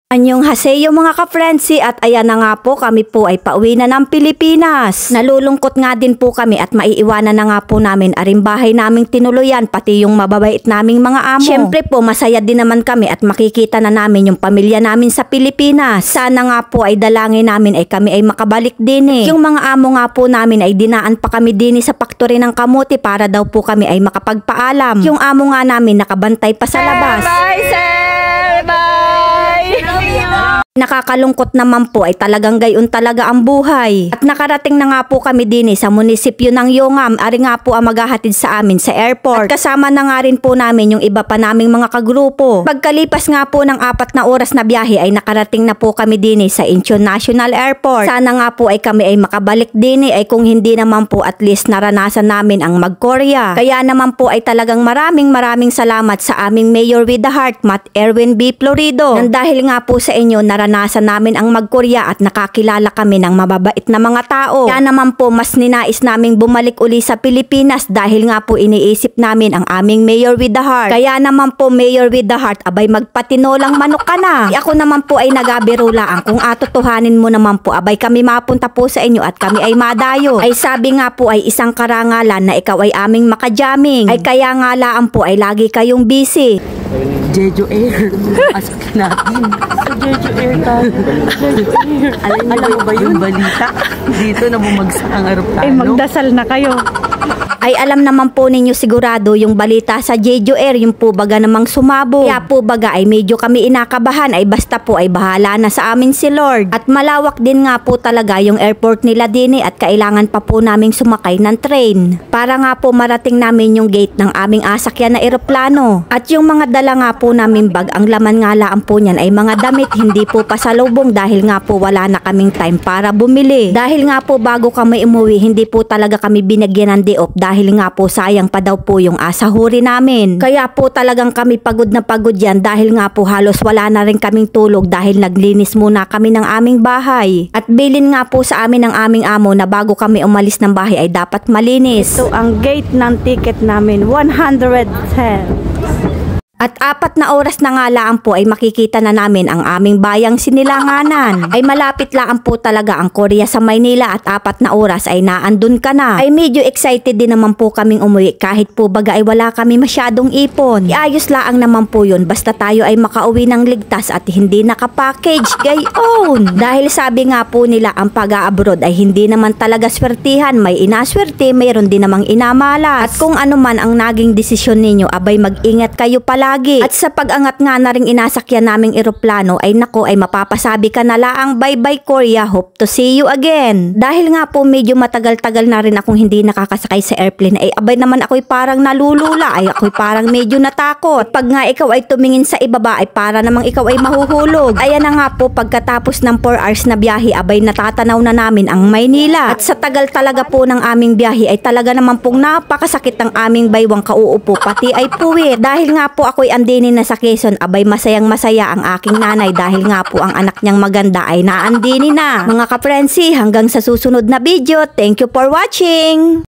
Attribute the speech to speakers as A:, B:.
A: Anyong haseyo mga ka-frenzy at ayan na nga po kami po ay pauwi na ng Pilipinas. Nalulungkot nga din po kami at maiiwanan na nga po namin aring bahay naming tinuluyan pati yung mababait naming mga amo. Syempre po masaya din naman kami at makikita na namin yung pamilya namin sa Pilipinas. Sana nga po ay dalangin namin ay kami ay makabalik din eh. Yung mga amo nga po namin ay dinaan pa kami din sa factory ng kamote para daw po kami ay makapagpaalam. Yung amo nga namin nakabantay pa sa labas.
B: Bye, sir! Bye!
A: Nakakalungkot naman po ay talagang gayon talaga ang buhay. At nakarating na nga po kami din sa munisipyo ng Yongam. Ari nga po ang maghahatid sa amin sa airport. At kasama na nga rin po namin yung iba pa naming mga kagrupo. Pagkalipas nga po ng 4 na oras na biyahe ay nakarating na po kami din sa Incheon National Airport. Sana nga po ay kami ay makabalik din ay kung hindi naman po at least naranasan namin ang mag-Korea. Kaya naman po ay talagang maraming salamat sa aming Mayor with the Heart, Matt Erwin B. Florido. Nang dahil nga po sa inyo naranasan namin ang mag-Korea at nakakilala kami ng mababait na mga tao. Kaya naman po mas ninais naming bumalik uli sa Pilipinas dahil nga po iniisip namin ang aming Mayor with the Heart. Kaya naman po Mayor with the Heart, abay magpatinolang manok ka na. Ako naman po ay nagabiro lang kung atotohanin mo naman po abay kami mapunta po sa inyo at kami ay madayo. Ay sabi nga po ay isang karangalan na ikaw ay aming makajaming. Ay kaya nga laan po ay lagi kayong busy.
B: Jeju Air. Ask natin. Sa Jeju Air tayo. Jeju Air. Alam mo ba yung balita? Dito na bumagsak ang aeroplano.
C: Ay, magdasal na kayo.
A: Ay alam naman po ninyo sigurado yung balita sa Jeju Air, yung po baga namang sumabog. Kaya po baga ay medyo kami inakabahan ay basta po ay bahala na sa amin si Lord. At malawak din nga po talaga yung airport nila din at kailangan pa po naming sumakay ng train. Para nga po marating namin yung gate ng aming asakyan na eroplano. At yung mga dala nga po namin bag, ang laman nga laan po niyan ay mga damit, hindi po pasalubong dahil nga po wala na kaming time para bumili. Dahil nga po bago kami umuwi, hindi po talaga kami binigyan ng day off dahil nga po sayang pa daw po yung asahuri namin. Kaya po talagang kami pagod na pagod yan dahil nga po halos wala na rin kaming tulog dahil naglinis muna kami ng aming bahay. At bilin nga po sa amin ng aming amo na bago kami umalis ng bahay ay dapat malinis.
C: So ang gate ng ticket namin 110.
A: At 4 na oras na nga lang po ay makikita na namin ang aming bayang Sinilanganan. Ay malapit lang po talaga ang Korea sa Maynila at 4 na oras ay naandun ka na. Ay medyo excited din naman po kaming umuwi kahit po baga ay wala kami masyadong ipon. Iayos lang naman po yun basta tayo ay makauwi ng ligtas at hindi nakapackage. Gayon! Dahil sabi nga po nila ang pag-a-abroad ay hindi naman talaga swertihan. May inaswerte, mayroon din namang inamalas. At kung ano man ang naging desisyon ninyo, abay mag-ingat kayo pala. At sa pag-angat nga na ring inasakyan naming eroplano ay nako ay mapapasabi ka na laang bye-bye Korea, hope to see you again. Dahil nga po medyo matagal-tagal na rin akong hindi nakakasakay sa airplane ay abay naman ako'y parang nalulula, ay ako'y parang medyo natakot. Pag nga ikaw ay tumingin sa ibaba ay para namang ikaw ay mahuhulog. Ayan na nga po pagkatapos ng 4 hours na biyahe abay natatanaw na namin ang Maynila. At sa tagal talaga po ng aming biyahe ay talaga naman pong napakasakit ng aming baywang kauupo pati ay puwit. Dahil nga po ako'y andinin na sa Quezon, abay masayang masaya ang aking nanay dahil nga po ang anak niyang maganda ay naandinin na. Mga ka-frenzy, hanggang sa susunod na video, thank you for watching!